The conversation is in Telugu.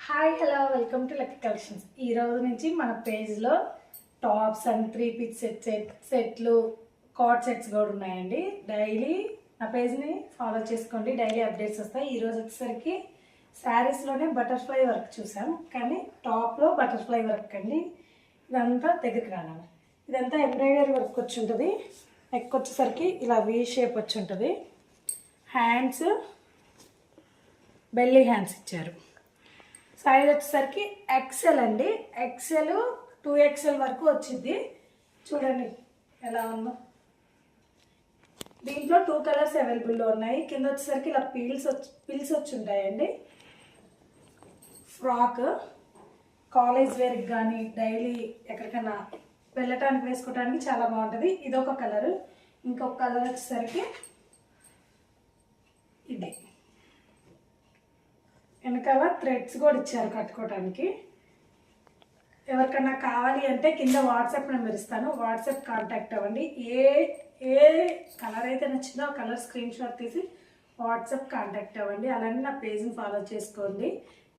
Hi hello welcome to lucky collections. ఈ రోజు నుంచి మన పేజ్లో టాప్స్ అండ్ 3 పీస్ సెట్లు కార్డ్ సెట్స్ కూడా ఉన్నాయండి. డైలీ నా పేజ్ని ఫాలో చేసుకోండి, డైలీ అప్డేట్స్ వస్తాయి. ఈరోజు వచ్చేసరికి శారీస్లోనే బటర్ఫ్లై వర్క్ చూసాం, కానీ టాప్లో బటర్ఫ్లై వర్క్ అండి. ఇదంతా దగ్గరికి రాను, ఇదంతా ఎంబ్రాయిడరీ వర్క్ వచ్చి ఉంటుంది. నెక్ వచ్చేసరికి ఇలా వీ షేప్ వచ్చి ఉంటుంది. హ్యాండ్స్ బెల్లీ హ్యాండ్స్ ఇచ్చారు. సైజ్ వచ్చేసరికి ఎక్సెల్ అండి. ఎక్సెల్ 2XL వరకు వచ్చింది. చూడండి ఎలా ఉందో. దీంట్లో 2 కలర్స్ అవైలబుల్లో ఉన్నాయి. కింద వచ్చేసరికి ఇలా పిల్స్ వచ్చి ఉంటాయండి. ఫ్రాక్ కాలేజ్ వేర్కి కానీ డైలీ ఎక్కడికైనా వెళ్ళటానికి వేసుకోవడానికి చాలా బాగుంటుంది. ఇదొక కలరు. ఇంకొక కలర్ వచ్చేసరికి ఇది. వెనకాల థ్రెడ్స్ కూడా ఇచ్చారు కట్టుకోవడానికి. ఎవరికన్నా కావాలి అంటే కింద వాట్సాప్ నెంబర్ ఇస్తాను, వాట్సాప్ కాంటాక్ట్ అవ్వండి. ఏ కలర్ అయితే నచ్చిందో ఆ కలర్ స్క్రీన్ షాట్ తీసి వాట్సాప్ కాంటాక్ట్ అవ్వండి. అలానే నా పేజ్ని ఫాలో చేసుకోండి.